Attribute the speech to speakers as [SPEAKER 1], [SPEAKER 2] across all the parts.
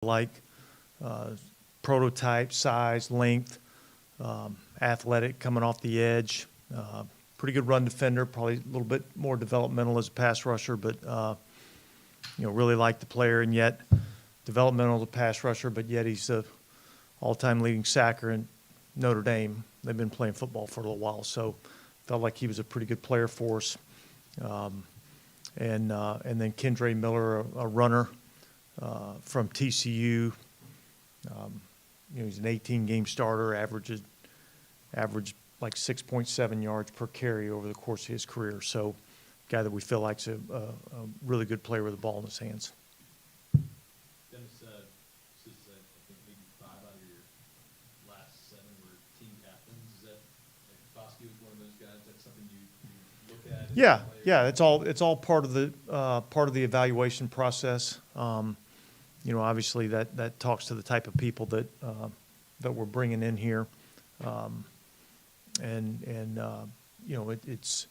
[SPEAKER 1] like uh, prototype, size, length, athletic, coming off the edge. Pretty good run defender, probably a little bit more developmental as a pass rusher, but really like the player, and yet developmental as a pass rusher, but yet he's the all-time leading sacker in Notre Dame. They've been playing football for a little while, so felt like he was a pretty good player for us. And then Kendre Miller, a runner from TCU. He's an 18-game starter, averaged like 6.7 yards per carry over the course of his career. So, guy that we feel like's a really good player with the ball in his hands.
[SPEAKER 2] Dennis, this is, I think, maybe 5 out of your last 7 were team captains. Is that, like, Foskey was one of those guys? That's something you look at?
[SPEAKER 1] Yeah. It's all part of the evaluation process. Obviously that talks to the type of people that we're bringing in here, it's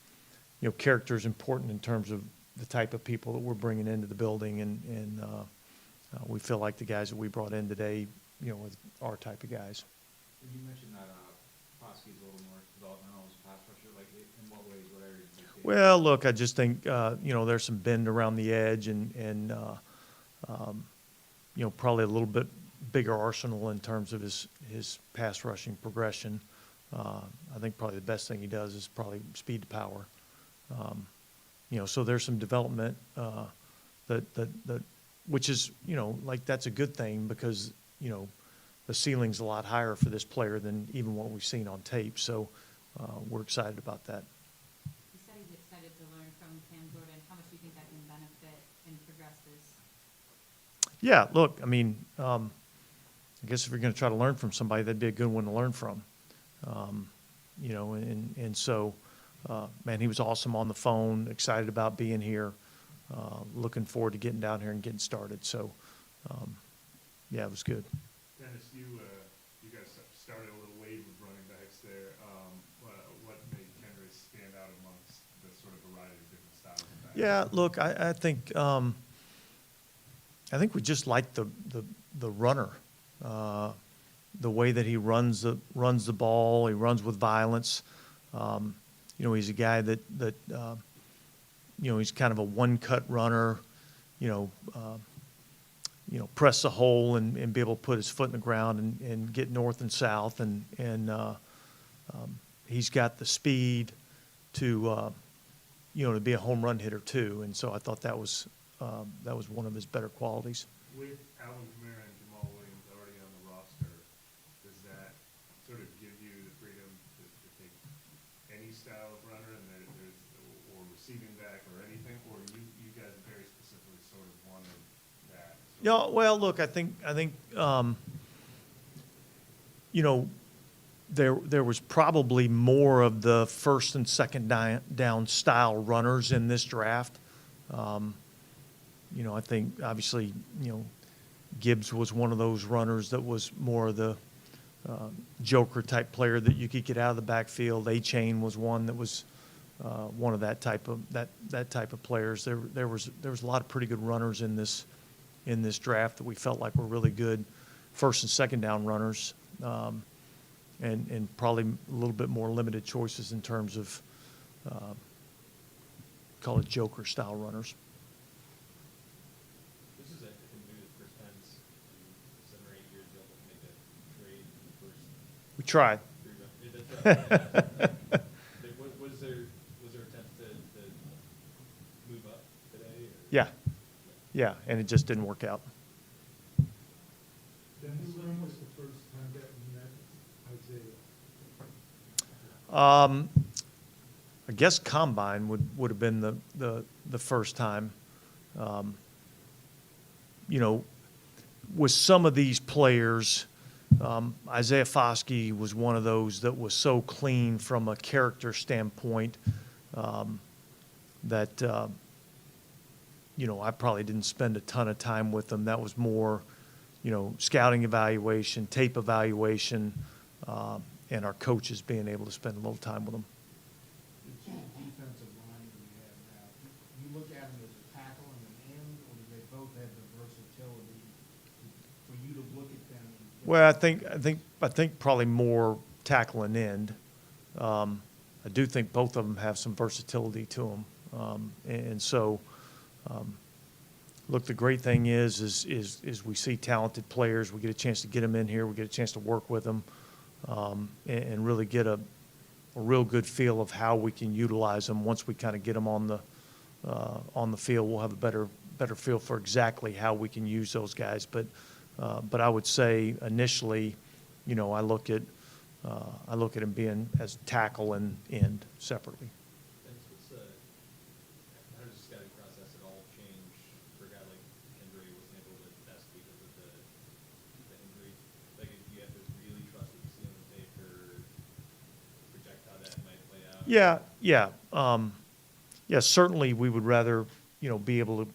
[SPEAKER 1] character is important in terms of the type of people that we're bringing into the building, and we feel like the guys that we brought in today, with our type of guys.
[SPEAKER 3] You mentioned that Foskey's a little more developmental as a pass rusher. Like, in what ways, what areas do you see?
[SPEAKER 1] Well, look, I just think there's some bend around the edge, and probably a little bit bigger arsenal in terms of his pass rushing progression. I think probably the best thing he does is probably speed to power. So there's some development that which is like that's a good thing, because the ceiling's a lot higher for this player than even what we've seen on tape. So we're excited about that.
[SPEAKER 4] You said he's excited to learn from Cam Jordan. How much do you think that can benefit and progress his?
[SPEAKER 1] Yeah, look, I mean, I guess if you're going to try to learn from somebody, that'd be a good one to learn from. So, man, he was awesome on the phone, excited about being here, looking forward to getting down here and getting started. So, yeah, it was good.
[SPEAKER 5] Dennis, you guys started a little wave of running backs there. What made Kendre stand out amongst the sort of variety of different styles of backs?
[SPEAKER 1] Yeah, look, I think we just like the runner, the way that he runs the ball. He runs with violence. He's a guy that he's kind of a one-cut runner. Press the hole and be able to put his foot in the ground and get north and south, and he's got the speed to be a home run hitter too. And so I thought that was one of his better qualities.
[SPEAKER 5] With Alvin Kamara and Jamal Williams already on the roster, does that sort of give you the freedom to take any style of runner or receiving back or anything, or you guys very specifically sort of wanted that?
[SPEAKER 1] Yeah, well, look, I think there was probably more of the first and second down style runners in this draft. I think obviously, Gibbs was one of those runners that was more of the joker type player that you could get out of the backfield. A-Chain was one that was one of that type of players. There was a lot of pretty good runners in this draft that we felt like were really good first and second down runners, and probably a little bit more limited choices in terms of call it joker style runners.
[SPEAKER 2] This is, I think, maybe the first time in 7 or 8 years you'll make a trade in the first
[SPEAKER 1] We tried.
[SPEAKER 2] 3 rounds. Was there attempts to move up today? Or?
[SPEAKER 1] Yeah, and it just didn't work out.
[SPEAKER 6] Dennis, when was the first time that you met Isaiah?
[SPEAKER 1] I guess Combine would have been the first time. With some of these players, Isaiah Foskey was one of those that was so clean from a character standpoint that I probably didn't spend a ton of time with him. That was more, scouting evaluation, tape evaluation, and our coaches being able to spend a little time with him.
[SPEAKER 6] The two defensive linemen we have now, you look at them as a tackle and an end, or do they both have the versatility to
[SPEAKER 1] Well, I think probably more tackle and end. I do think both of them have some versatility to them. And so, look, the great thing is we see talented players. We get a chance to get them in here. We get a chance to work with them, and really get a real good feel of how we can utilize them. Once we kind of get them on the field, we'll have a better feel for exactly how we can use those guys. But I would say initially, I look at them being as tackle and end separately.
[SPEAKER 2] And how does the scouting process at all change for a guy like Kendra wasn't able to test because of the injury? Like, do you have to really trust what you see on the tape or project how that might play out?
[SPEAKER 1] Yeah, certainly we would rather, be able to,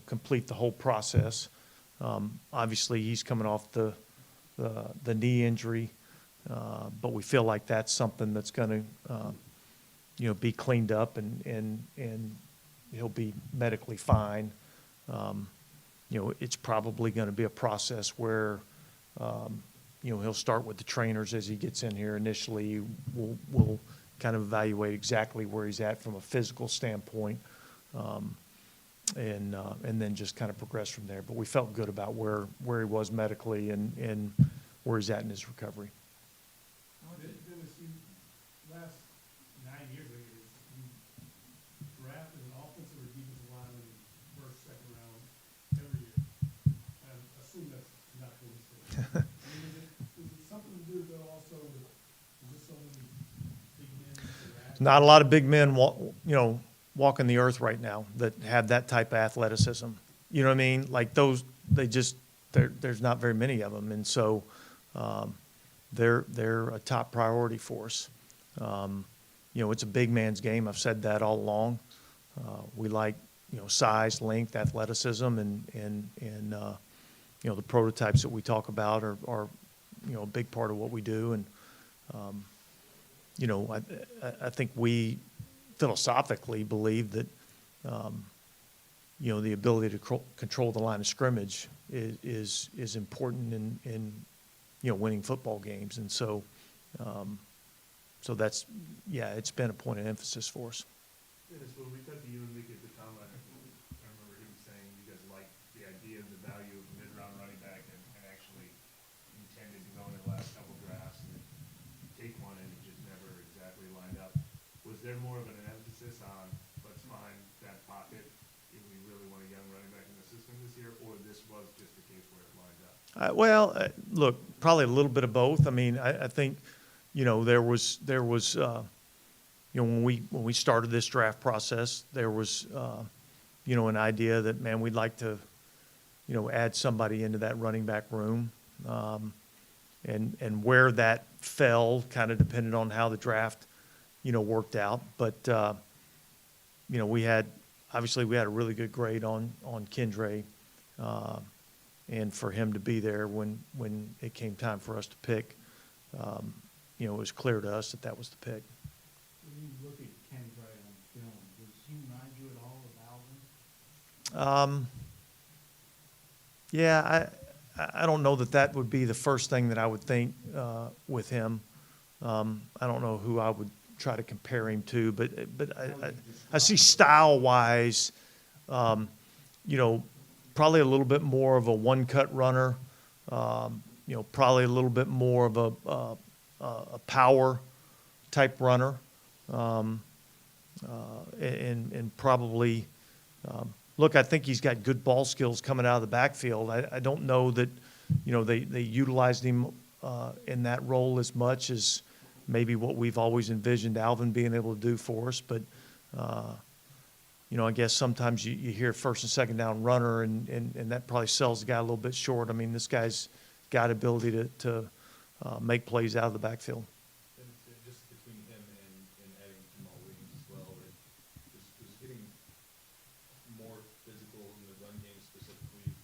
[SPEAKER 1] complete the whole process. Obviously, he's coming off the knee injury, but we feel like that's something that's going to, be cleaned up and he'll be medically fine. It's probably going to be a process where, he'll start with the trainers as he gets in here initially. We'll kind of evaluate exactly where he's at from a physical standpoint, and then just kind of progress from there. But we felt good about where he was medically and where he's at in his recovery.
[SPEAKER 6] Dennis, you, last 9 years, I guess, you drafted an offensive or defensive lineman in first, second round every year. I assume that's not coincidence. Is it something to do though also with, just so many big men?
[SPEAKER 1] Not a lot of big men, walking the earth right now that have that type of athleticism. You know what I mean? Like those, there's not very many of them, and so they're a top priority for us. It's a big man's game. I've said that all along. We like size, length, athleticism, and the prototypes that we talk about are a big part of what we do. And I think we philosophically believe that the ability to control the line of scrimmage is important in winning football games. And so that's, it's been a point of emphasis for us.
[SPEAKER 5] Dennis, when we talked to you and Mickey at the combine, I remember him saying you guys liked the idea of the value of a mid-round running back and actually intended to go in the last couple drafts and take one, and it just never exactly lined up. Was there more of an emphasis on let's find that pocket if we really want a young running back in the system this year, or this was just the case where it lined up?
[SPEAKER 1] Look, probably a little bit of both. I mean, I think, there was when we started this draft process, there was, an idea that, man, we'd like to, add somebody into that running back room. And where that fell kind of depended on how the draft, worked out. But, we had a really good grade on Kendra. And for him to be there when it came time for us to pick, it was clear to us that was the pick.
[SPEAKER 6] When you look at Ken Bray on film, does he remind you at all of Alvin?
[SPEAKER 1] Yeah, I don't know that would be the first thing that I would think with him. I don't know who I would try to compare him to, but I see style-wise, probably a little bit more of a one-cut runner, probably a little bit more of a power-type runner, and probably look, I think he's got good ball skills coming out of the backfield. I don't know that, they utilized him in that role as much as maybe what we've always envisioned Alvin being able to do for us. But, I guess sometimes you hear first and second down runner, and that probably sells the guy a little bit short. I mean, this guy's got ability to make plays out of the backfield.
[SPEAKER 2] And just between him and adding Jamal Williams as well, was getting more physical in the run game specifically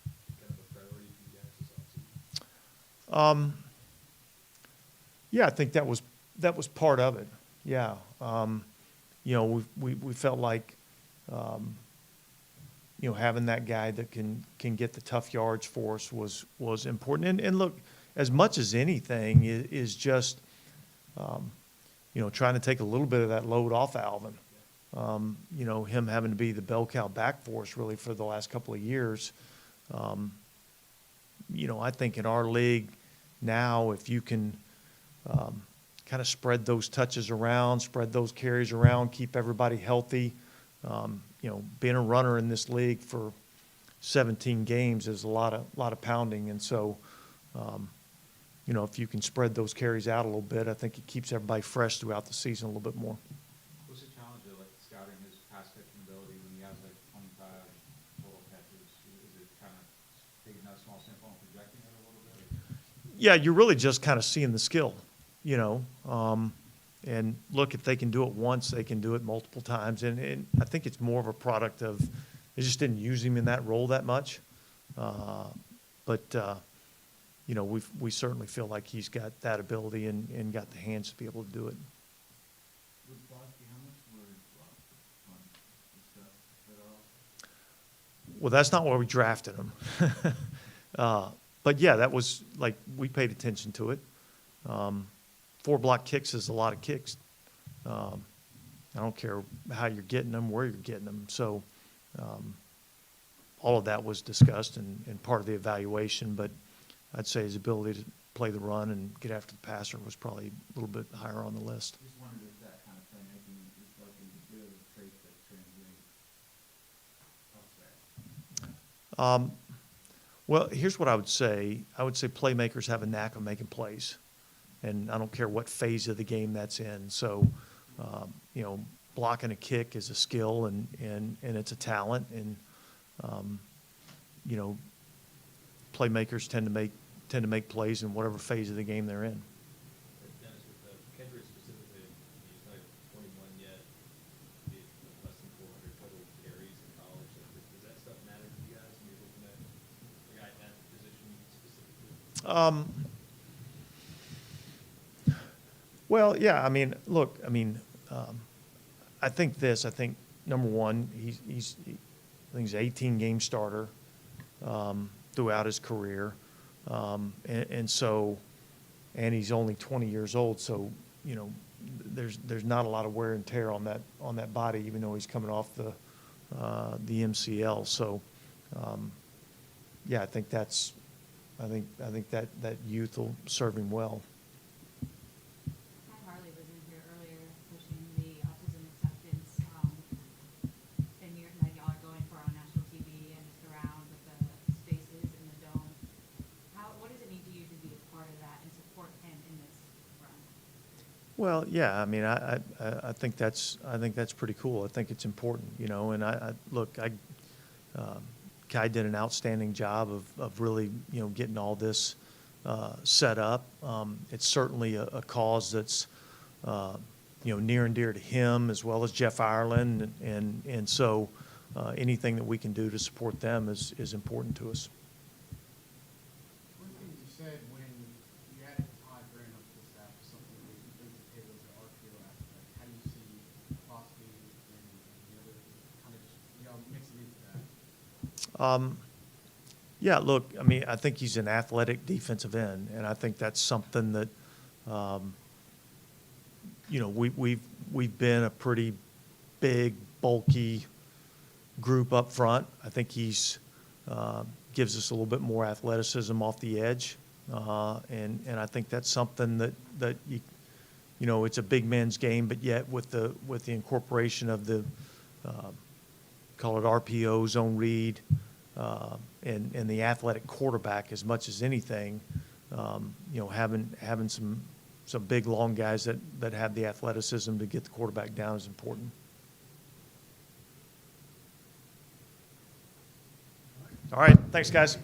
[SPEAKER 2] kind of a priority for you guys this offseason?
[SPEAKER 1] Yeah, I think that was part of it. Yeah. We felt like, having that guy that can get the tough yards for us was important. And look, as much as anything, is just, trying to take a little bit of that load off Alvin. Him having to be the bell cow back for us really for the last couple of years. I think in our league now, if you can kind of spread those touches around, spread those carries around, keep everybody healthy. Being a runner in this league for 17 games is a lot of pounding, and so if you can spread those carries out a little bit, I think it keeps everybody fresh throughout the season a little bit more.
[SPEAKER 3] What's the challenge of like scouting his pass catching ability when he has like 25 total catches? Is it kind of taking that small sample and projecting it a little bit?
[SPEAKER 1] Yeah, you're really just kind of seeing the skill, and look, if they can do it once, they can do it multiple times. And I think it's more of a product of they just didn't use him in that role that much. But we certainly feel like he's got that ability and got the hands to be able to do it.
[SPEAKER 3] Was Bosky, how much were discussed at all?
[SPEAKER 1] Well, that's not why we drafted him. But yeah, that was like we paid attention to it. 4 block kicks is a lot of kicks. I don't care how you're getting them, where you're getting them. So all of that was discussed and part of the evaluation. But I'd say his ability to play the run and get after the passer was probably a little bit higher on the list.
[SPEAKER 3] Just wondered if that kind of playmaking is looking to do a trait that translates elsewhere.
[SPEAKER 1] Well, here's what I would say. I would say playmakers have a knack of making plays. And I don't care what phase of the game that's in. So, blocking a kick is a skill and it's a talent. And, playmakers tend to make plays in whatever phase of the game they're in.
[SPEAKER 2] Dennis, with Kendrick specifically, he's not 21 yet. He had less than 400 total carries in college. Does that stuff matter to you guys when you're looking at a guy at that position specifically?
[SPEAKER 1] Well, yeah, look, I think number one, he's an 18-game starter throughout his career. And he's only 20 years old, so, there's not a lot of wear and tear on that body, even though he's coming off the MCL. So, yeah, I think that youth will serve him well.
[SPEAKER 4] Harley was in here earlier pushing the autism acceptance, and y'all are going for on national TV and just around with the spaces in the dome. What does it mean to you to be a part of that and support him in this run?
[SPEAKER 1] Well, yeah, I think that's pretty cool. I think it's important, and Kai did an outstanding job of really, getting all this set up. It's certainly a cause that's, near and dear to him as well as Jeff Ireland. And so anything that we can do to support them is important to us.
[SPEAKER 7] One thing you said when you added Todd Graham up to the staff was something that you bring to the table as an RPO aspect. How do you see Bosky and the other kind of just, mixing into that?
[SPEAKER 1] Yeah, look, I think he's an athletic defensive end, and I think that's something that, we've been a pretty big, bulky group up front. I think he's gives us a little bit more athleticism off the edge, and I think that's something that it's a big men's game, but yet with the incorporation of the call it RPO, zone read, and the athletic quarterback as much as anything, having some big, long guys that have the athleticism to get the quarterback down is important. All right. Thanks, guys.